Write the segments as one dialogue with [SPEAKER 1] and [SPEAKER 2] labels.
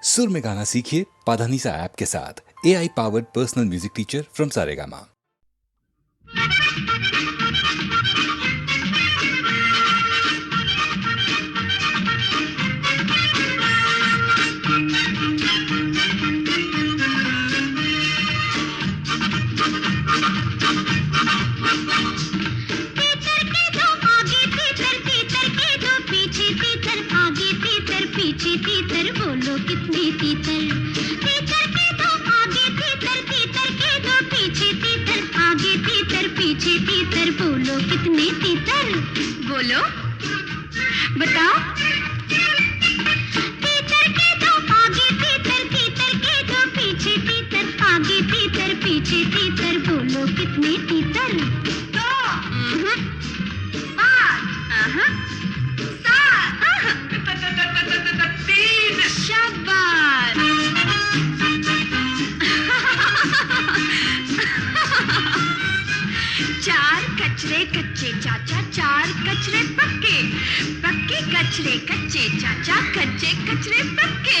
[SPEAKER 1] सुर में गाना सीखिए पाधानीसा ऐप के साथ। AI powered personal music teacher from Saregama.
[SPEAKER 2] तीतर बोलो कितनी तीतर, तीतर के दो आगे तीतर, तीतर के दो पीछे तीतर, आगे तीतर पीछे तीतर बोलो कितने तीतर, बोलो बताओ। तीतर के दो आगे तीतर, तीतर के दो पीछे तीतर, आगे तीतर पीछे तीतर बोलो कितने तीतर। दो, पाँच, शाबाश। चार कचरे कच्चे चाचा, चार कचरे पक्के, पक्के कचरे कच्चे चाचा, कच्चे कचरे पक्के।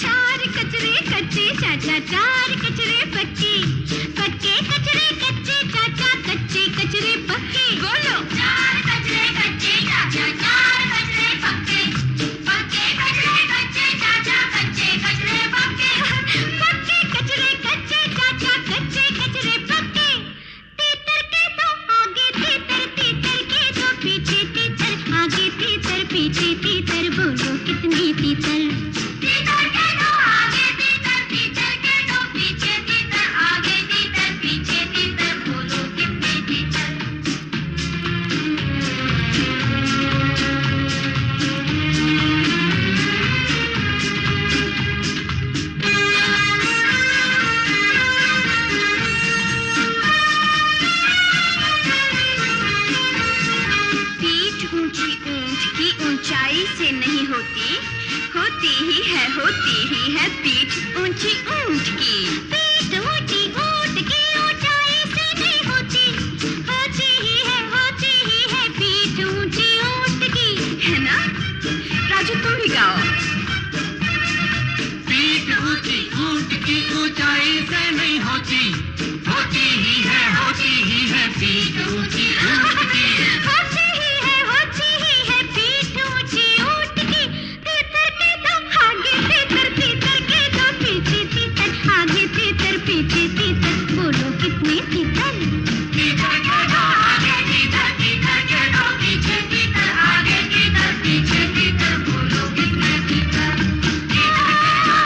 [SPEAKER 2] चार कचरे कच्चे चाचा, चार कचरे पक्के, पक्के कचरे कच्चे चाचा, कच्चे कचरे पक्के, बोलो। चार कचरे कच्चे चाचा, चार कचरे पक्के, पक्के कचरे कच्चे चाचा, कच्चे कचरे पक्के, पक्के कचरे कच्चे चाचा, कच्चे कचरे पक्के। तीतर के दो आगे तीतर, तीतर के दो पीछे तीतर, आगे तीतर पीछे तीतर बोलो कितनी तीतर। तीतर के दो आगे तीतर, तीतर के दो पीछे तीतर, आगे तीतर पीछे तीतर बोलो कितनी तीतर। पीठ ऊंची ऊंट की ऊंचाई से नहीं होती, होती ही है पीठ ऊंची ऊंट की। पीठ ऊंची ऊंट की ऊंचाई से नहीं होती, होती ही है पीठ ऊंची ऊंट की, है ना? राजू तुम भी गाओ।
[SPEAKER 3] पीठ ऊंची ऊंट की ऊंचाई से नहीं होती, होती ही है पीठ ऊंची ऊंट की।
[SPEAKER 2] होती ही है पीठ ऊंची ऊंट की। तीतर के दो आगे तीतर, तीतर के दो पीछे तीतर, आगे तीतर पीछे तीतर बोलो कितनी तीतर।
[SPEAKER 3] तीतर के दो आगे तीतर, तीतर के दो पीछे तीतर, आगे तीतर पीछे तीतर बोलो कितने तीतर। तीतर के दो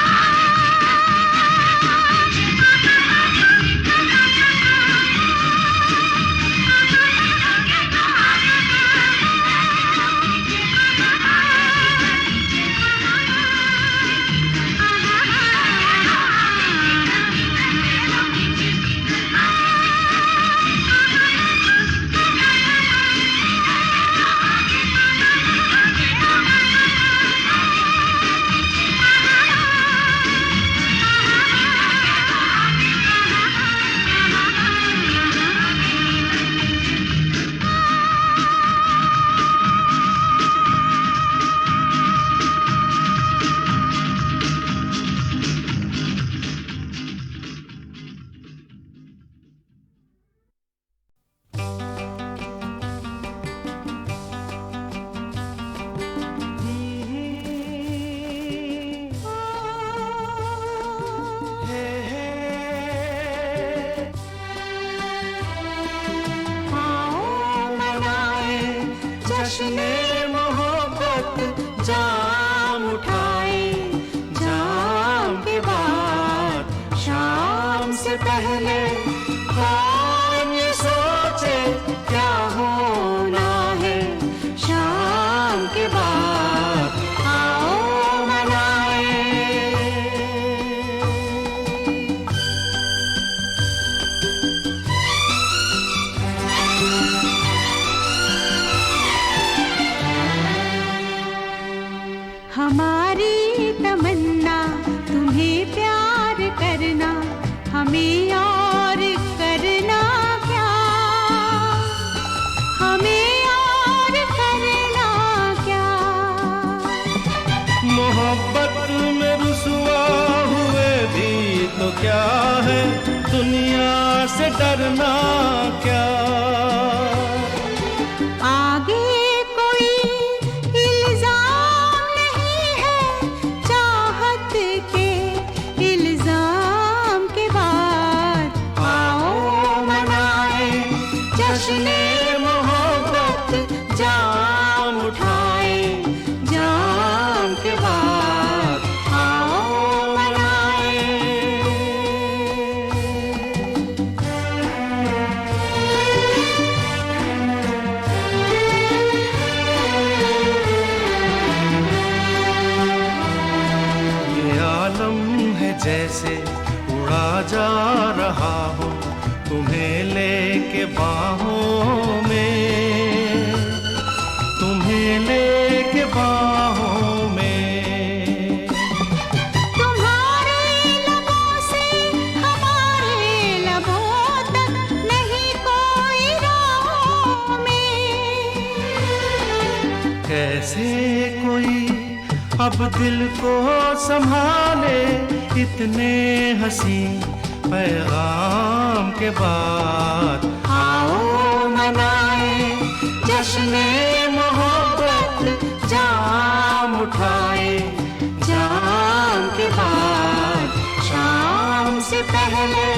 [SPEAKER 4] जश्न मोहब्बत जाम उठाए, जाम के बाद शाम से पहले कौन ये सोचे क्या होना है। शाम के बाद आओ मनाए। हमारी तमन्ना तुम्हें प्यार करना, हमें और करना क्या, हमें और करना क्या।
[SPEAKER 5] मोहब्बत में रुसवा हुए भी तो क्या है, दुनिया से डरना क्या।
[SPEAKER 4] आगे कोई इल्जाम नहीं है, चाहत के इल्जाम के बाद आओ मनाए जश्न मोहब्बत, जाम उठाए जाम के बाद आओ मनाए।
[SPEAKER 5] ये आलम है जैसे उड़ा जा रहा हो, तुम्हें लेके बाहों में, तुम्हें लेके बाहों में।
[SPEAKER 4] तुम्हारे लबों से हमारे लबों तक नहीं कोई राहों में।
[SPEAKER 5] कैसे कोई अब दिल को संभाले, इतने हंसी पैगाम के बाद आओ मनाए जश्न मोहब्बत, जाम उठाए जाम के बाद। शाम से पहले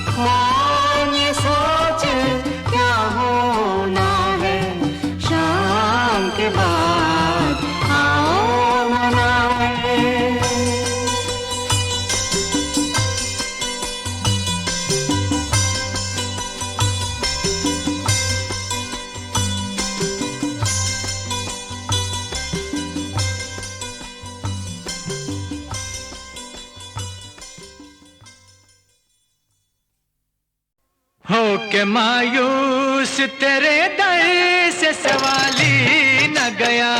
[SPEAKER 5] कौन ये सोचे क्या होना है, शाम के बाद आओ मनाए।
[SPEAKER 6] हो के मायूस तेरे दर से सवाली न गया,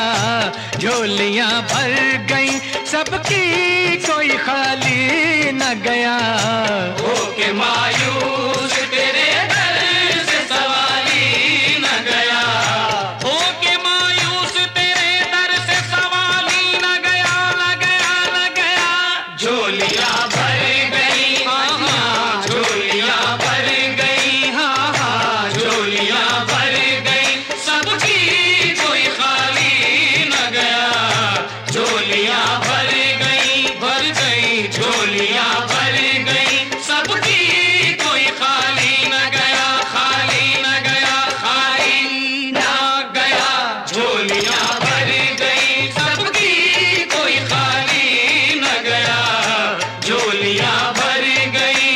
[SPEAKER 6] झोलियां भर गई सबकी कोई खाली न गया। हो के मायूस तेरे दर से सवाली न गया, हो के मायूस तेरे दर से सवाली न गया, न गया, न गया। झोलियां भर गई, झोलियां भर गई, हाँ हाँ झोलियां भर गई सबकी कोई खाली न गया। झोलियां भर गई, भर गई झोलियां भर गई सबकी कोई खाली न गया, खाली न गया, खाली न गया। झोलियां भर गई सबकी कोई खाली न गया, झोलियां भर गई।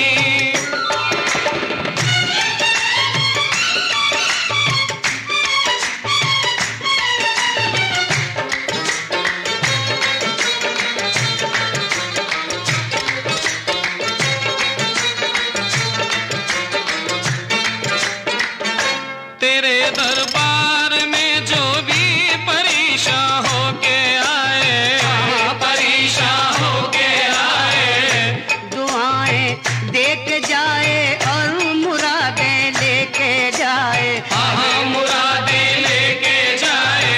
[SPEAKER 6] तेरे दरबार में जो भी परेशान होके आए, परेशान होके आए,
[SPEAKER 3] दुआएं दे के जाए और मुरादें लेके जाए,
[SPEAKER 6] हाँ मुरादें लेके जाए।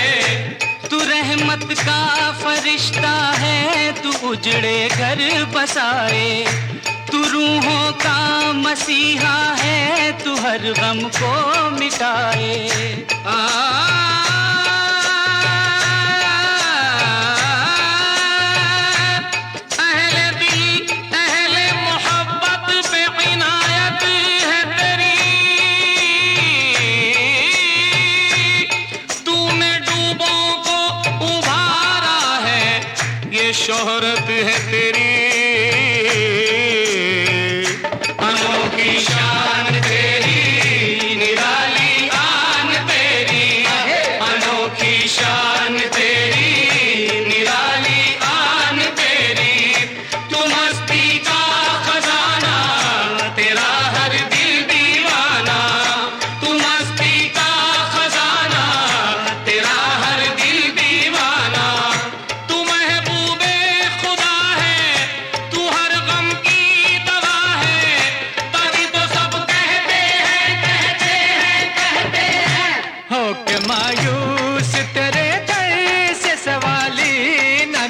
[SPEAKER 6] तू रहमत का फरिश्ता है, तू उजड़े घर बसाए, तू रूहों का मसीहा है, तू हर गम को मिटाए। अहले दिल अहले मोहब्बत पे इनायत है तेरी, तूने डूबों को उभारा है, ये शोहरत है तेरी। अनोखी शान तेरी, निराली आन तेरी, अनोखी शान तेरी, निराली आन तेरी। तू मस्ती का खजाना, तेरा हर दिल दीवाना, तू मस्ती का खजाना, तेरा हर दिल दीवाना। तू महबूबे खुदा है,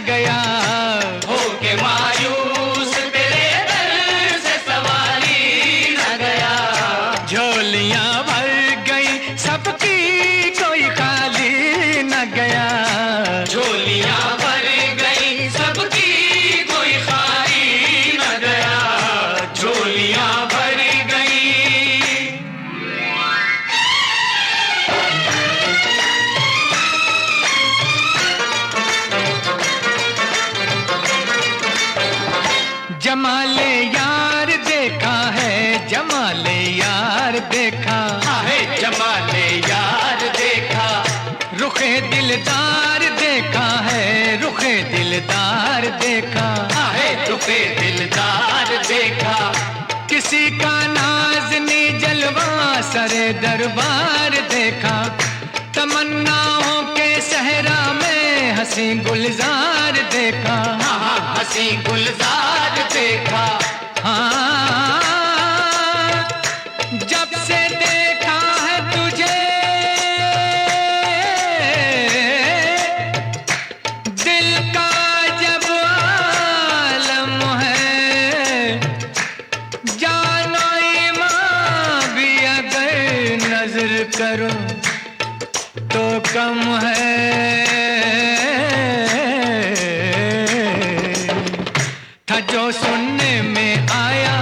[SPEAKER 6] गया, होके मायूस तेरे दर से सवारी न गया। झोलियां भर गई सबकी कोई खाली न गया, झोलियां भर गई सबकी कोई खाली न गया, झोलियां भर गई। जमाले यार देखा है, जमाले यार देखा है, जमाले यार देखा। रुखे दिलदार देखा है, रुखे दिलदार देखा है, रुखे दिलदार देखा। किसी का नाज़नी जलवा सरे दरबार देखा, तमन्नाओं के सहरा में हंसी गुलजार देखा, हंसी गुलजार देखा। हाँ, जब से देखा है तुझे दिल का जब आलम है, जानो ईमान भी अगर नजर करो तो कम है। था जो सुनने में आया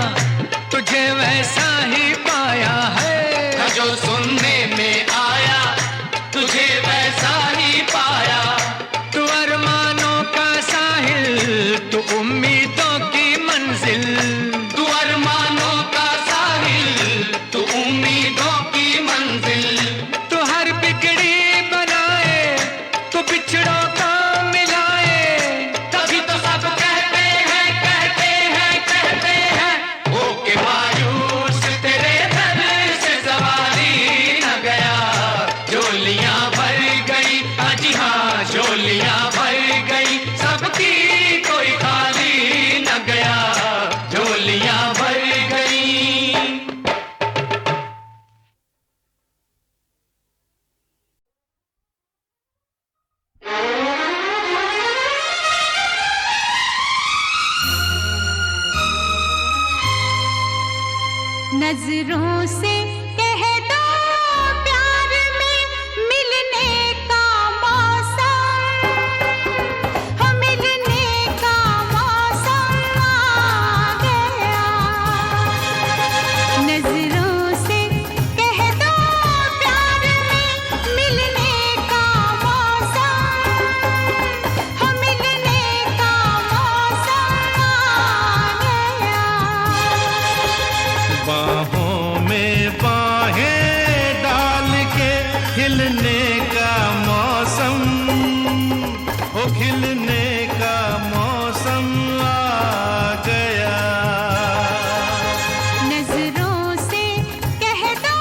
[SPEAKER 6] तुझे वैसा ही पाया है, था जो सुनने में आया तुझे वैसा ही पाया। तू अरमानों का साहिल, तू उम्मीदों की मंजिल, तू अरमानों का साहिल, तू उम्मीदों की मंजिल। तू हर बिगड़ी बनाए, तू बिछड़ों का मिलाए, तभी तो सब कहते हैं, कहते हैं, कहते हैं। होके मायूस तेरे दर से सवारी न गया, झोलियां भर गई, हाँ जी हाँ, झोलियां भर गई सबकी कोई खाली न गया, झोलियां भर गई।
[SPEAKER 4] नजरों से कह दो प्यार में मिलने का मौसम, हो मिलने का मौसम आ गया। नजरों से कह दो प्यार में मिलने का मौसम, हो मिलने का मौसम आ गया।
[SPEAKER 5] बाहों में बाहें डाल के खिलने का मौसम, ओ खिलने का मौसम आ गया।
[SPEAKER 4] नजरों से कह दो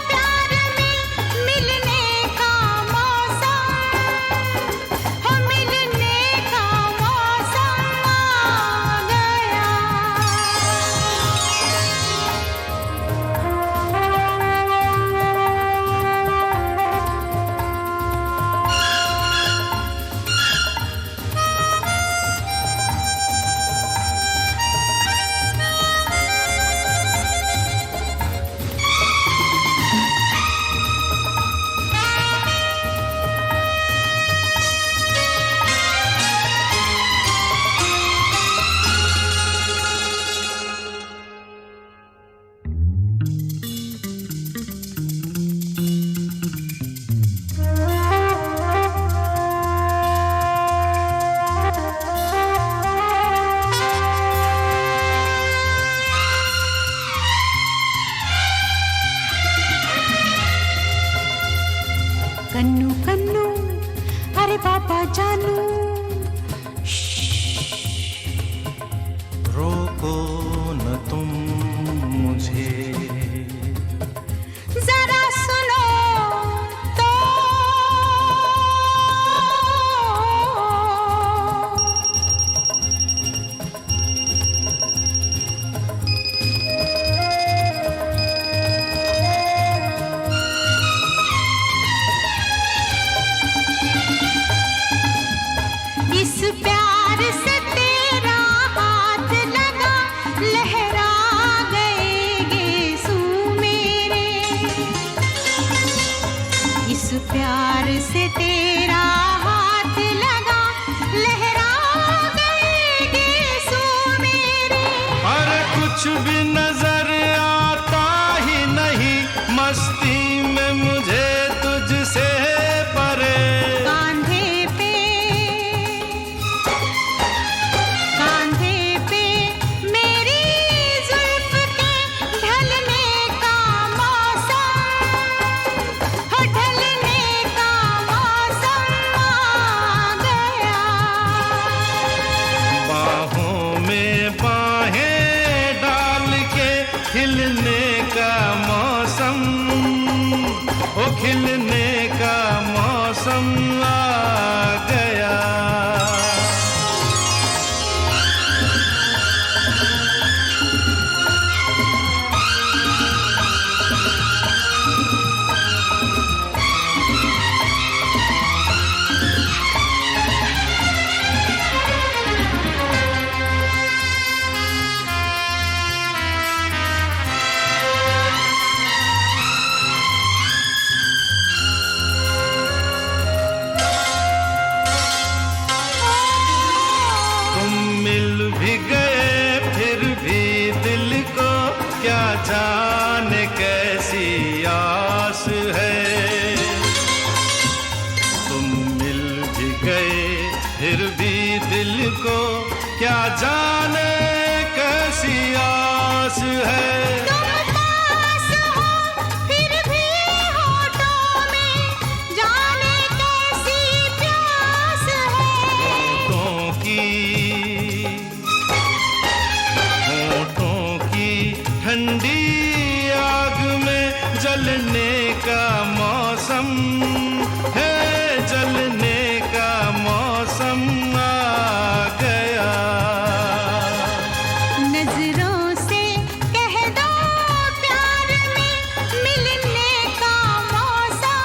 [SPEAKER 4] प्यार में मिलने का मौसम, हो मिलने का मौसम आ गया। से तेरा हाथ लगा, लहरा गए गेसू मेरे। इस प्यार से तेरा हाथ लगा, लहरा गए गेसू मेरे।
[SPEAKER 5] अरे कुछ भी नजर आता ही नहीं, मस्ती में मुझे तुझसे परे।
[SPEAKER 4] कांधे पे मेरी जुल्फ के ढलने का मौसम, हो ढलने का मौसम आ गया।
[SPEAKER 5] बाहों में बाहें डाल के खिलने का मौसम, ओ खिलने का मौसम आ गया। तुम मिल भी गए फिर भी दिल को क्या जाने कैसी आस है। तुम मिल भी गए फिर भी दिल को क्या जाने कैसी आस है।
[SPEAKER 4] तुम पास हो फिर भी होठों में जाने कैसी प्यास है।
[SPEAKER 5] होठों की ठंडी आग में जलने का मौसम है, जलने का मौसम आ गया।
[SPEAKER 4] नजरों से कह दो प्यार में मिलने का मौसम,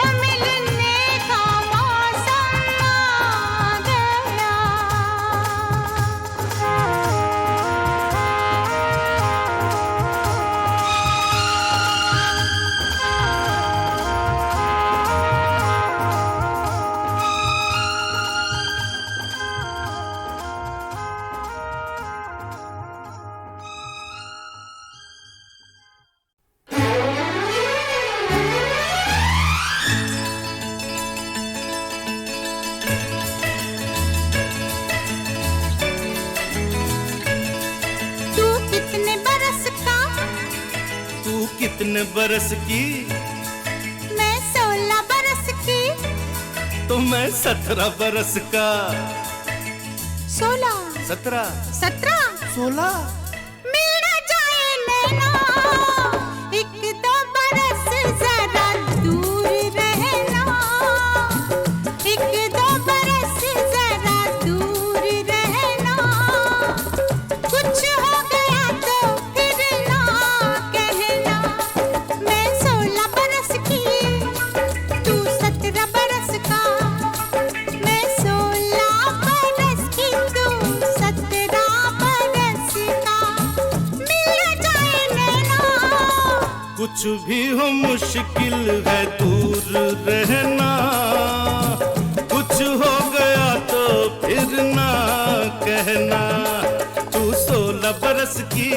[SPEAKER 4] हम मिलने का मौसम आ गया। तू कितने बरस का,
[SPEAKER 5] तू कितने बरस की,
[SPEAKER 4] मैं 16 बरस की।
[SPEAKER 5] तो मैं 17 बरस का।
[SPEAKER 4] 16
[SPEAKER 5] 17
[SPEAKER 4] 17
[SPEAKER 5] 16
[SPEAKER 4] मिल न जाए नैना, एक दो बरस जरा दूर रहना, एक दो बरस जरा दूर रहना। कुछ हो गया तो फिर ना कहना। मैं 16 बरस की, तू 17 बरस का। मैं 16 बरस की, तू 17 बरस का। मिल जाए नैना।
[SPEAKER 5] कुछ भी हो मुश्किल है दूर रहना, कुछ हो गया तो फिर ना कहना। तू 16 बरस की,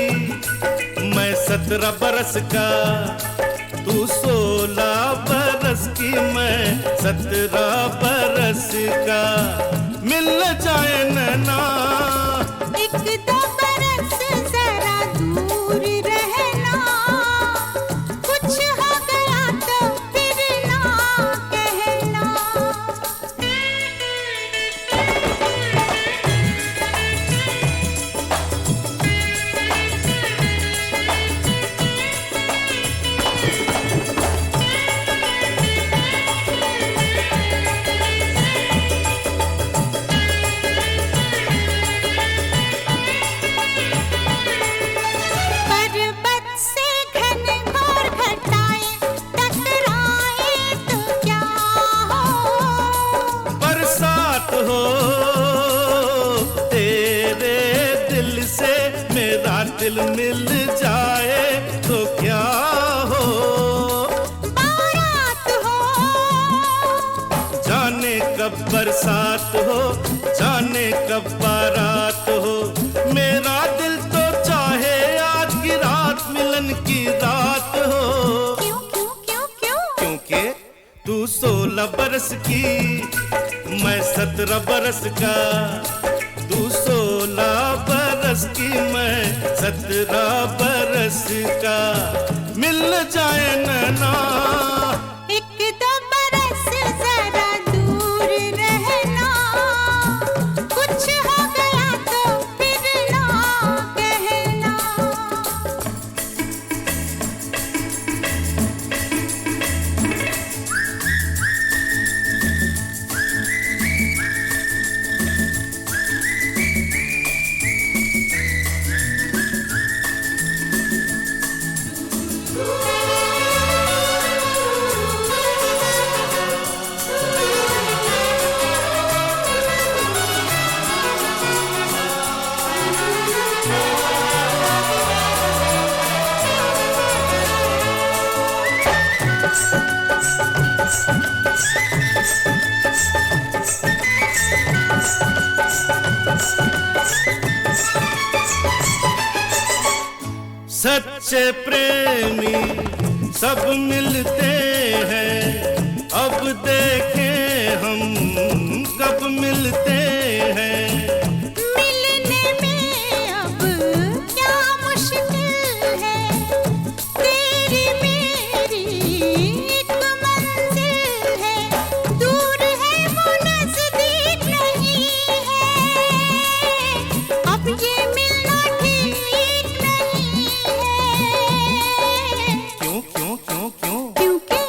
[SPEAKER 5] मैं 17 बरस का। तू 16 बरस की, मैं 17 बरस का। मिल जाए नैना।
[SPEAKER 4] एक दो बरस जरा दूर रहना। कुछ हो गया तो फिर ना कहना।
[SPEAKER 5] दिल मिल जाए तो क्या हो,
[SPEAKER 4] बारात हो,
[SPEAKER 5] जाने कब बरसात हो, जाने कब बारात हो। मेरा दिल तो चाहे आज की रात मिलन की रात हो।
[SPEAKER 4] क्यों क्यों क्यों क्यों?
[SPEAKER 5] क्योंकि तू 16 बरस की, मैं 17 बरस का। तू 16 बरस की, मैं 17 बरस का। मिल जाए नैना,
[SPEAKER 4] एक दो बरस जरा दूर रहना, कुछ हो गया तो फिर ना कहना।
[SPEAKER 5] सच्चे प्रेमी सब मिलते हैं, अब देखें हम कब मिलते हैं।
[SPEAKER 4] मिलने में अब क्या मुश्किल है, तेरी मेरी एक मंजिल है, दूर है वो नजदीक नहीं है, अब ये मिलना ठीक नहीं है।
[SPEAKER 5] क्यों क्यों क्यों क्यों?
[SPEAKER 4] क्योंकि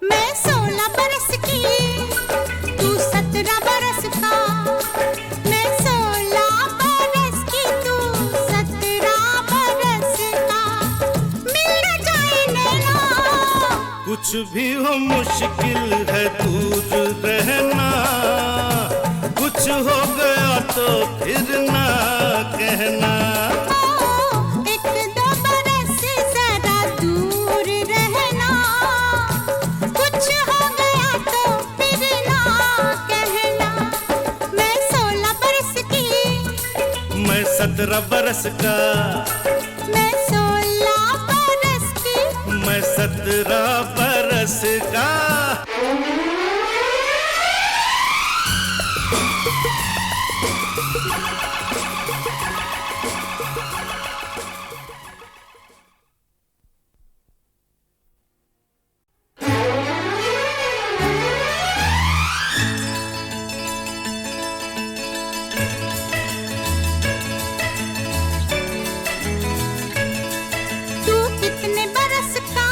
[SPEAKER 4] मैं 16 बरस की, तू 17 बरस का। मैं 16 बरस की, तू 17 बरस का। मिल जाए नैना,
[SPEAKER 5] कुछ भी हो मुश्किल है दूर रहना, कुछ हो गया तो फिर ना कहना।
[SPEAKER 4] एक दो बरस जरा दूर रहना, कुछ हो गया तो फिर ना कहना। मैं 16 बरस की,
[SPEAKER 5] मैं 17 बरस का।
[SPEAKER 4] मैं 16 बरस की।
[SPEAKER 5] मैं 17 बरस का।
[SPEAKER 4] तू कितने बरस का?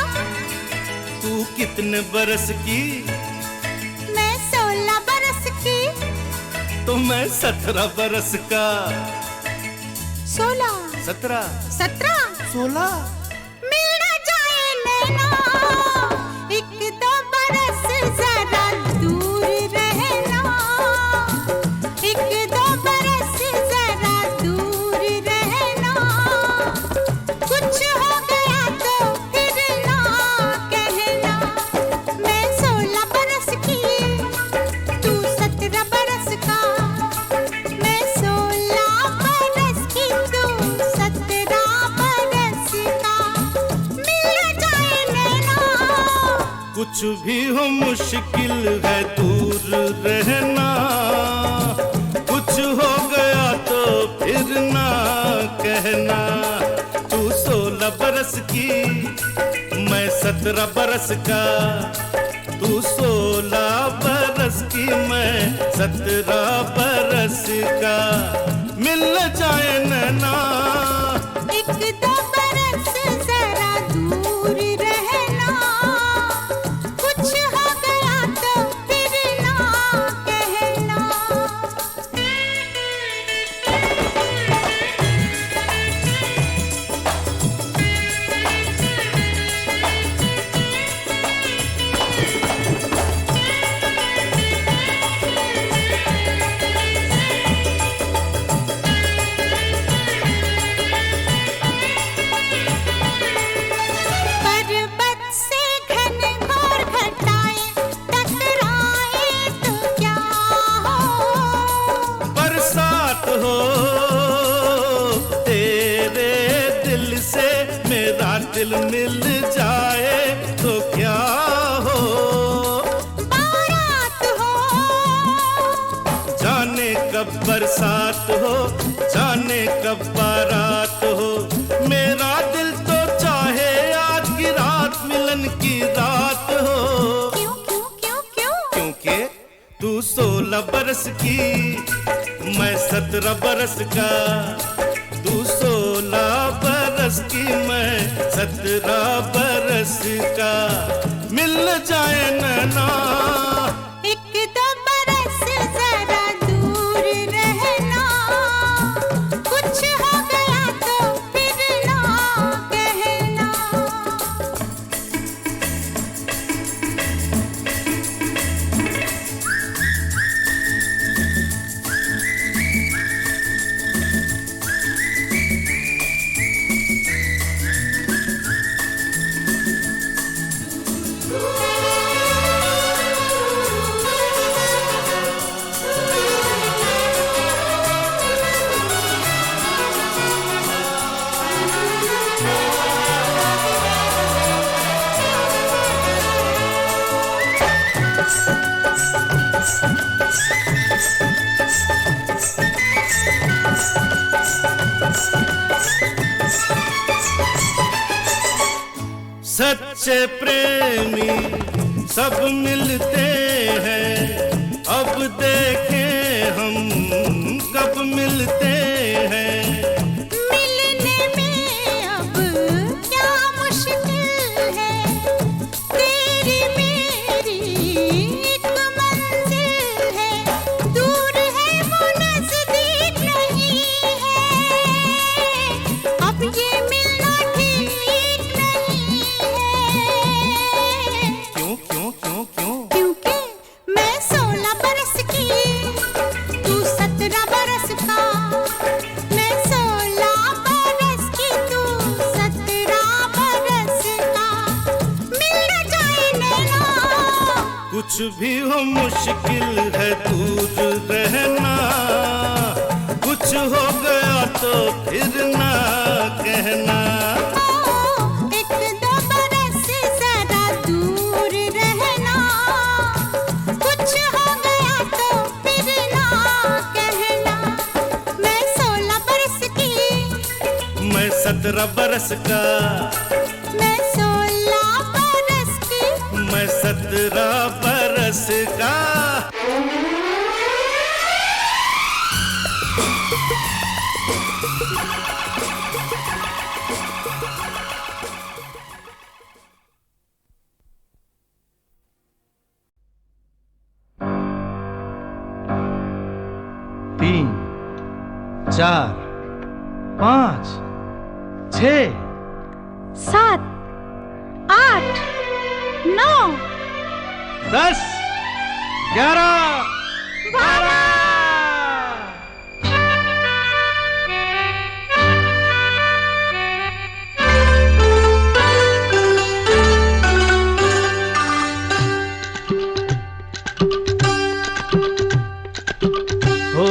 [SPEAKER 5] तू कितने बरस की?
[SPEAKER 4] मैं 16 बरस की।
[SPEAKER 5] तो मैं 17 बरस का।
[SPEAKER 4] 16
[SPEAKER 5] 17
[SPEAKER 4] 17
[SPEAKER 5] 16
[SPEAKER 4] मिल ना जाए नैना, एक दो बरस जरा दूर रहना, एक दो बरस जरा दूर रहना, कुछ हो गया तो फिर ना कहना। मैं 16 बरस की, तू 17 बरस का। मैं 16 बरस की, तू 17 बरस का। मिल जाए नैना,
[SPEAKER 5] कुछ भी हो मुश्किल है दूर रहना, कुछ हो गया तो फिर ना कहना। तू 16 बरस की, मैं 17 बरस का। तू 16 बरस की, मैं 17 बरस का। मिल जाए नैना,
[SPEAKER 4] एक दो बरस जरा दूर रहना, कुछ हो गया तो फिर ना कहना।
[SPEAKER 5] दिल मिल जाए तो क्या हो,
[SPEAKER 4] बारात हो,
[SPEAKER 5] जाने कब बरसात हो, जाने कब बारात हो। मेरा दिल तो चाहे आज की रात मिलन की रात हो।
[SPEAKER 4] क्यों क्यों क्यों क्यों?
[SPEAKER 5] क्योंकि तू 16 बरस की, मैं 17 बरस का। तू 16 बरस की, मैं 17 बरस का। मिल जाए नैना,
[SPEAKER 4] एक दो बरस जरा दूर रहना, कुछ हो गया तो फिर ना कहना।
[SPEAKER 5] सच्चे प्रेमी सब मिलते हैं, अब देखें हम कब मिलते हैं।
[SPEAKER 4] मिलने में अब क्या मुश्किल है, तेरी मेरी एक मंजिल है, दूर है वो नजदीक नहीं है, अब ये मिलना ठीक नहीं है।
[SPEAKER 5] क्यों क्यों क्यों क्यों?
[SPEAKER 4] क्योंकि मैं 16 बरस की, तू 17 बरस का। मैं 16 बरस की, तू 17 बरस का। मिल जाए नैना,
[SPEAKER 5] कुछ भी हो मुश्किल है दूर रहना, कुछ हो गया तो फिर ना कहना।
[SPEAKER 4] एक दो बरस जरा दूर रहना, कुछ हो गया तो फिर ना कहना। मैं 16 बरस की,
[SPEAKER 5] मैं 17 बरस का।
[SPEAKER 4] मैं 16 बरस की।
[SPEAKER 5] मैं 17 बरस का।
[SPEAKER 7] तीन, 4, 5, 6,
[SPEAKER 2] 7, 8, 9,
[SPEAKER 7] 10, 11, 12। हो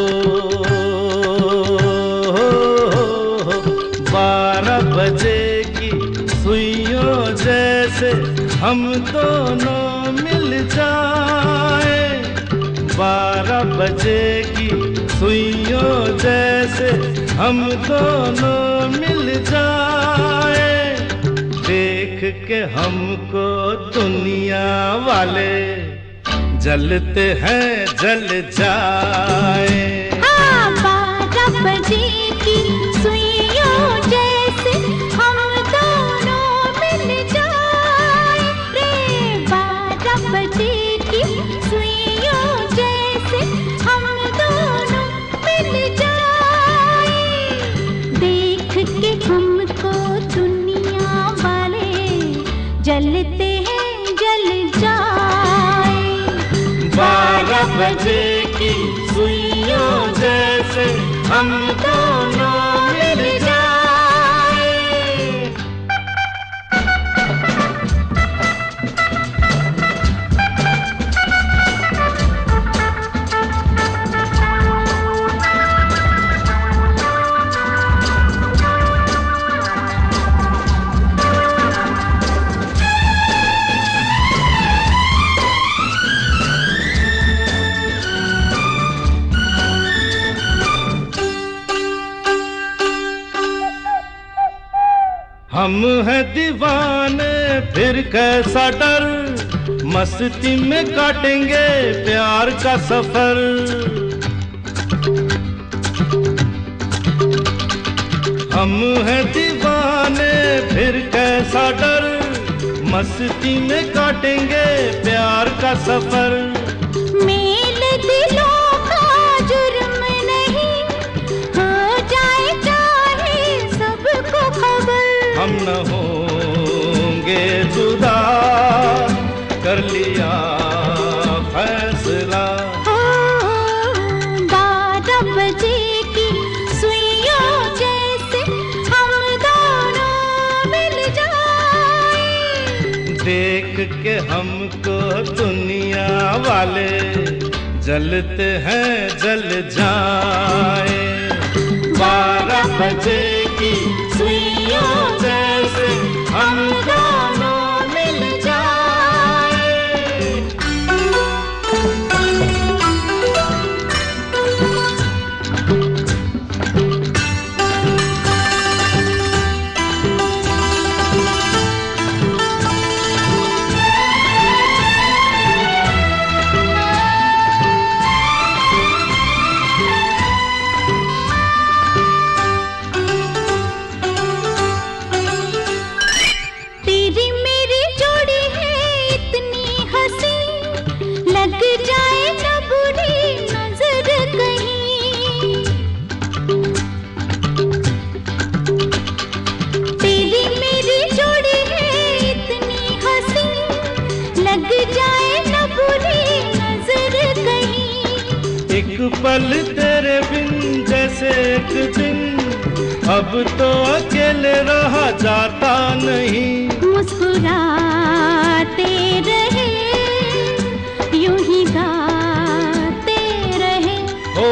[SPEAKER 7] 12 बजे की सुइयों जैसे हम दोनों मिल जाए, 12 बजे की सुइयों जैसे हम दोनों मिल जाए। देख के हमको दुनिया वाले जलते हैं जल जाए।
[SPEAKER 2] हाँ 12 बजे की सुइयों जैसे हम दोनों मिल जाए रे, 12 बजे की सुइयों जैसे हम दोनों मिल जाए। देख के हमको दुनिया वाले जलते हैं जल जाए।
[SPEAKER 7] 12 बजे की सुइयों जैसे हम दोनों मिल जाए।
[SPEAKER 5] हम हैं दीवाने फिर कैसा डर, मस्ती में काटेंगे प्यार का सफर। हम हैं दीवाने फिर कैसा डर, मस्ती में काटेंगे प्यार का सफर।
[SPEAKER 2] मेल दिलों का जुर्म नहीं, हो जाए चाहे सबको खबर।
[SPEAKER 5] हम न होंगे जुदा, कर लिया फैसला।
[SPEAKER 2] 12 बजे की सुइयों जैसे हम दोनों मिल जाए।
[SPEAKER 5] देख के हमको दुनिया वाले जलते हैं जल जाए। 12 बजे की सुइयों जैसे हम दोनों मिल जाए।
[SPEAKER 2] तेरी मेरी जोड़ी है इतनी हंसी, लग जाए न बुरी नजर कहीं। तेरी मेरी जोड़ी है इतनी हंसी, लग जाए न बुरी नजर कहीं।
[SPEAKER 5] एक पल तेरे बिन जैसे एक दिन, अब तो अकेले रहा जाता नहीं।
[SPEAKER 2] मुस्कुराते रहे, यूं ही गाते रहे।
[SPEAKER 5] हो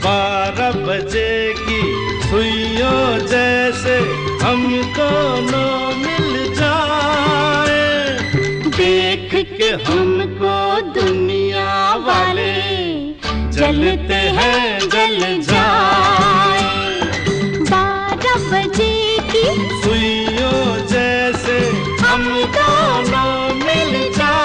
[SPEAKER 5] 12 बजे की सुइयों जैसे हम दोनों मिल जाए। देख के हमको दुनिया वाले जलते हैं जल जाए।
[SPEAKER 2] 12 बजे की
[SPEAKER 5] सुइयों जैसे हम दोनों मिल जाए।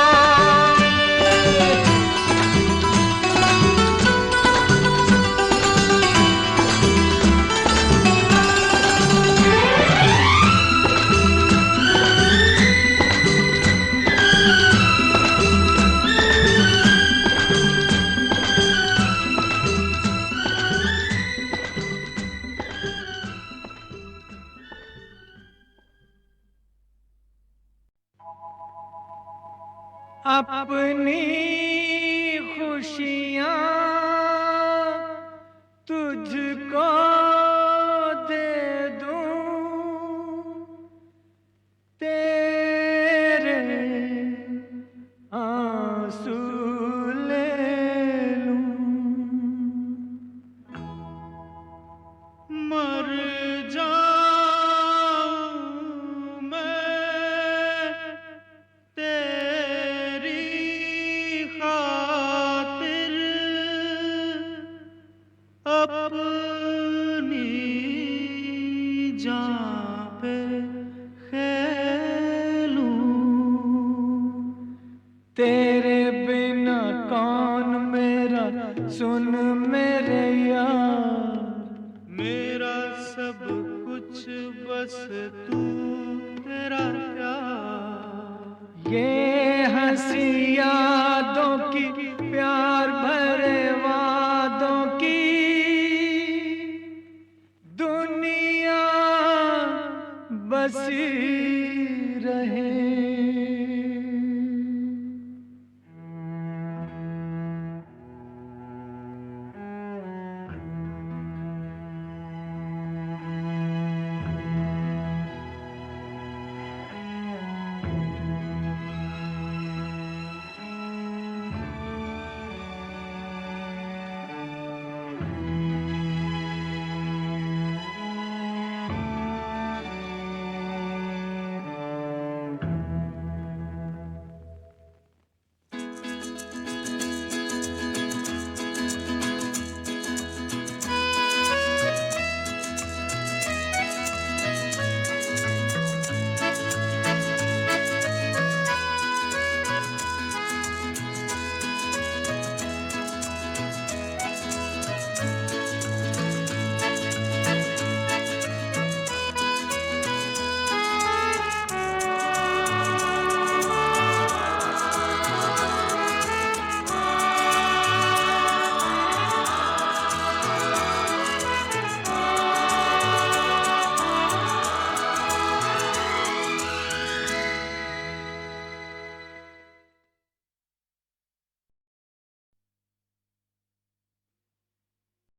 [SPEAKER 6] अपनी खुशियाँ तुझको दे दूं, तेरे आंसू ले लूं।
[SPEAKER 5] मर जाऊं मैं तेरी खातिर, अपनी जान पे खेलूं।
[SPEAKER 6] तेरे बिना कौन मेरा, सुन मेरे यार।
[SPEAKER 5] मेरा सब कुछ बस तू, तेरा प्यार।
[SPEAKER 6] ये हंसी यादों की, प्यार भरे वादों की दुनिया बसी